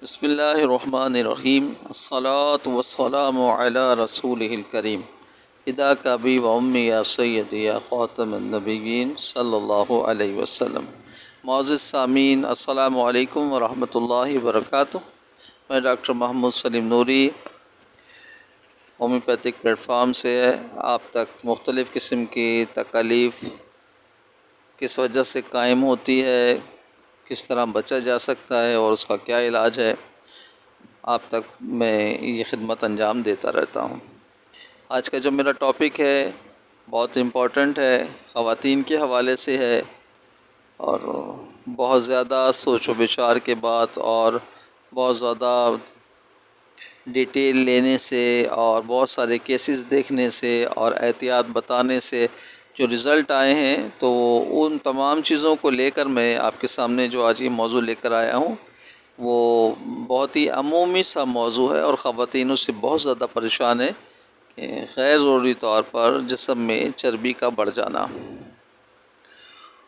بسم اللہ الرحمن الرحیم الصلاۃ والسلام علی رسول الکریم ادا کابی و امی یا سیدی یا خاتم النبیین صلی اللہ علیہ وسلم۔ معزز سامعین، السلام علیکم ورحمۃ اللہ وبرکاتہ۔ میں ڈاکٹر محمد سلیم نوری ہومیوپیتھک پلیٹ فارم سے آپ تک مختلف قسم کی تکالیف کس وجہ سے قائم ہوتی ہے، کس طرح بچا جا سکتا ہے اور اس کا کیا علاج ہے، آپ تک میں یہ خدمت انجام دیتا رہتا ہوں۔ آج کا جو میرا ٹاپک ہے بہت امپورٹنٹ ہے، خواتین کے حوالے سے ہے، اور بہت زیادہ سوچ و بچار کے بعد اور بہت زیادہ ڈیٹیل لینے سے اور بہت سارے کیسز دیکھنے سے اور احتیاط بتانے سے جو رزلٹ آئے ہیں، تو ان تمام چیزوں کو لے کر میں آپ کے سامنے جو آج یہ موضوع لے کر آیا ہوں وہ بہت ہی عمومی سا موضوع ہے، اور خواتین اس سے بہت زیادہ پریشان ہے کہ غیر ضروری طور پر جسم میں چربی کا بڑھ جانا۔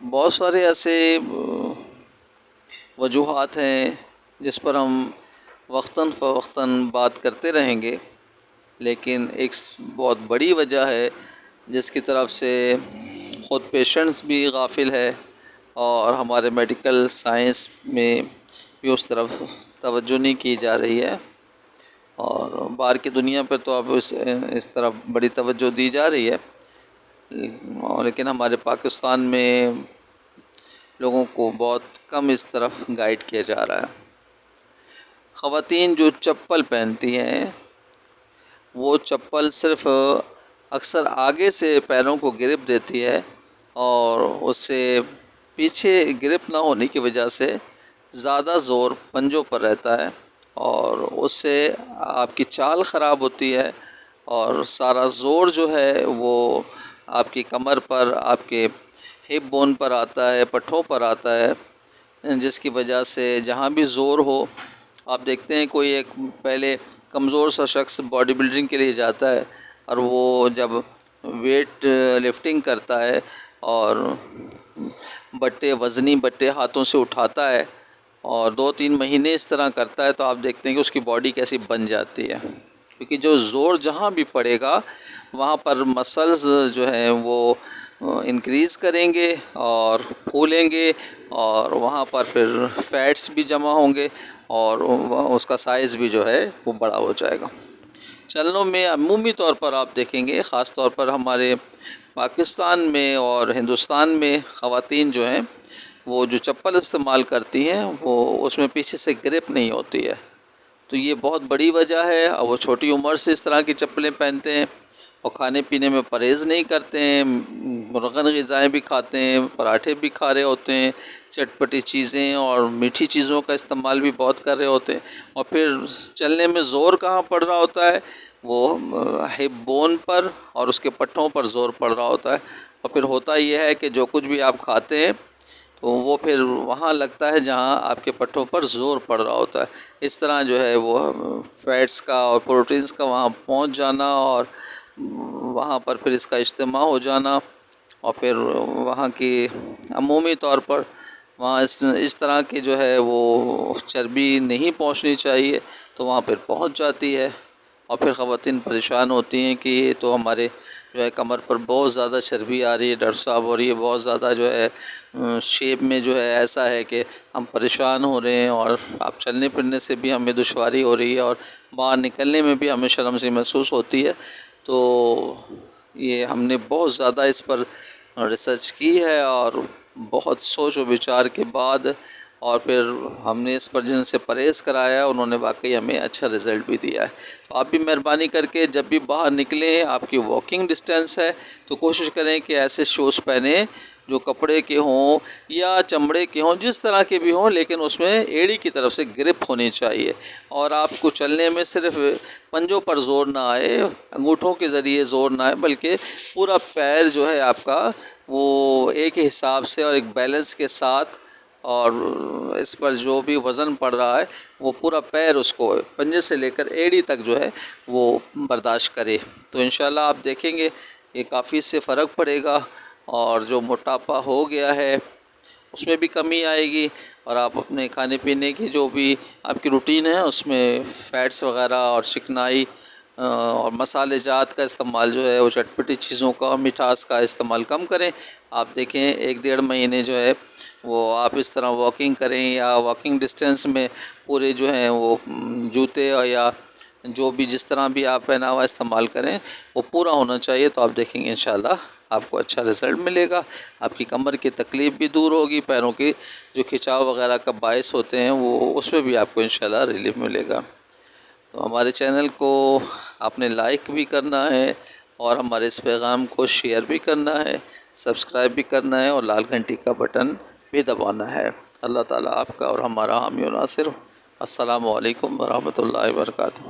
بہت سارے ایسے وجوہات ہیں جس پر ہم وقتاً فوقتاً بات کرتے رہیں گے، لیکن ایک بہت بڑی وجہ ہے جس کی طرف سے خود پیشنٹس بھی غافل ہے اور ہمارے میڈیکل سائنس میں بھی اس طرف توجہ نہیں کی جا رہی ہے، اور باہر کی دنیا پہ تو اب اس طرف بڑی توجہ دی جا رہی ہے، لیکن ہمارے پاکستان میں لوگوں کو بہت کم اس طرف گائیڈ کیا جا رہا ہے۔ خواتین جو چپل پہنتی ہیں وہ چپل صرف اکثر آگے سے پیروں کو گرپ دیتی ہے، اور اس سے پیچھے گرپ نہ ہونے کی وجہ سے زیادہ زور پنجوں پر رہتا ہے، اور اس سے آپ کی چال خراب ہوتی ہے، اور سارا زور جو ہے وہ آپ کی کمر پر، آپ کے ہپ بون پر آتا ہے، پٹھوں پر آتا ہے، جس کی وجہ سے جہاں بھی زور ہو، آپ دیکھتے ہیں کوئی ایک پہلے کمزور سا شخص باڈی بلڈنگ کے لیے جاتا ہے، اور وہ جب ویٹ لفٹنگ کرتا ہے اور وزنی بٹے ہاتھوں سے اٹھاتا ہے اور 2-3 مہینے اس طرح کرتا ہے، تو آپ دیکھتے ہیں کہ اس کی باڈی کیسی بن جاتی ہے، کیونکہ جو زور جہاں بھی پڑے گا وہاں پر مسلز جو ہیں وہ انکریز کریں گے اور پھولیں گے، اور وہاں پر پھر فیٹس بھی جمع ہوں گے، اور اس کا سائز بھی جو ہے وہ بڑا ہو جائے گا۔ چلنوں میں عمومی طور پر آپ دیکھیں گے، خاص طور پر ہمارے پاکستان میں اور ہندوستان میں خواتین جو ہیں وہ جو چپل استعمال کرتی ہیں وہ اس میں پیچھے سے گرپ نہیں ہوتی ہے، تو یہ بہت بڑی وجہ ہے، اور وہ چھوٹی عمر سے اس طرح کی چپلیں پہنتے ہیں، اور کھانے پینے میں پرہیز نہیں کرتے ہیں، مرغن غذائیں بھی کھاتے ہیں، پراٹھے بھی کھا رہے ہوتے ہیں، چٹپٹی چیزیں اور میٹھی چیزوں کا استعمال بھی بہت کر رہے ہوتے ہیں، اور پھر چلنے میں زور کہاں پڑ رہا ہوتا ہے، وہ ہپ بون پر اور اس کے پٹھوں پر زور پڑ رہا ہوتا ہے، اور پھر ہوتا یہ ہے کہ جو کچھ بھی آپ کھاتے ہیں تو وہ پھر وہاں لگتا ہے جہاں آپ کے پٹھوں پر زور پڑ رہا ہوتا ہے، اس طرح جو ہے وہ فیٹس کا اور پروٹینز کا وہاں پہنچ جانا، اور وہاں پر پھر اس کا اجتماع ہو جانا، اور پھر وہاں کی عمومی طور پر وہاں اس طرح کی جو ہے وہ چربی نہیں پہنچنی چاہیے، تو وہاں پھر پہنچ جاتی ہے، اور پھر خواتین پریشان ہوتی ہیں کہ یہ تو ہمارے جو ہے کمر پر بہت زیادہ چربی آ رہی ہے ڈاکٹر صاحب، اور یہ بہت زیادہ جو ہے شیپ میں جو ہے ایسا ہے کہ ہم پریشان ہو رہے ہیں، اور آپ چلنے پھرنے سے بھی ہمیں دشواری ہو رہی ہے، اور باہر نکلنے میں بھی ہمیں شرم سی محسوس ہوتی ہے۔ تو یہ ہم نے بہت زیادہ اس پر ریسرچ کی ہے، اور بہت سوچ و بچار کے بعد، اور پھر ہم نے اس پر جن سے پرہیز کرایا انہوں نے واقعی ہمیں اچھا رزلٹ بھی دیا ہے۔ تو آپ بھی مہربانی کر کے جب بھی باہر نکلیں، آپ کی واکنگ ڈسٹینس ہے تو کوشش کریں کہ ایسے شوز پہنیں جو کپڑے کے ہوں یا چمڑے کے ہوں، جس طرح کے بھی ہوں، لیکن اس میں ایڑی کی طرف سے گرپ ہونی چاہیے، اور آپ کو چلنے میں صرف پنجوں پر زور نہ آئے، انگوٹھوں کے ذریعے زور نہ آئے، بلکہ پورا پیر جو ہے آپ کا وہ ایک حساب سے اور ایک بیلنس کے ساتھ، اور اس پر جو بھی وزن پڑ رہا ہے وہ پورا پیر اس کو پنجے سے لے کر ایڑی تک جو ہے وہ برداشت کرے، تو انشاءاللہ آپ دیکھیں گے کہ کافی اس سے فرق پڑے گا، اور جو موٹاپا ہو گیا ہے اس میں بھی کمی آئے گی، اور آپ اپنے کھانے پینے کی جو بھی آپ کی روٹین ہے اس میں فیٹس وغیرہ اور چکنائی اور مسالے جات کا استعمال جو ہے وہ چٹپٹی چیزوں کا، مٹھاس کا استعمال کم کریں۔ آپ دیکھیں 1 ڈیڑھ مہینے جو ہے وہ آپ اس طرح واکنگ کریں، یا واکنگ ڈسٹینس میں پورے جو ہیں وہ جوتے یا جو بھی جس طرح بھی آپ پہناوا استعمال کریں وہ پورا ہونا چاہیے، تو آپ دیکھیں گے انشاءاللہ آپ کو اچھا رزلٹ ملے گا۔ آپ کی کمر کی تکلیف بھی دور ہوگی، پیروں کی جو کھچاؤ وغیرہ کا باعث ہوتے ہیں وہ اس میں بھی آپ کو انشاءاللہ ریلیف ملے گا۔ تو ہمارے چینل کو آپ نے لائک بھی کرنا ہے، اور ہمارے اس پیغام کو شیئر بھی کرنا ہے، سبسکرائب بھی کرنا ہے، اور لال گھنٹی کا بٹن بھی دبانا ہے۔ اللہ تعالیٰ آپ کا اور ہمارا حامی و ناصر ہو۔ السلام علیکم ورحمۃ اللہ وبرکاتہ۔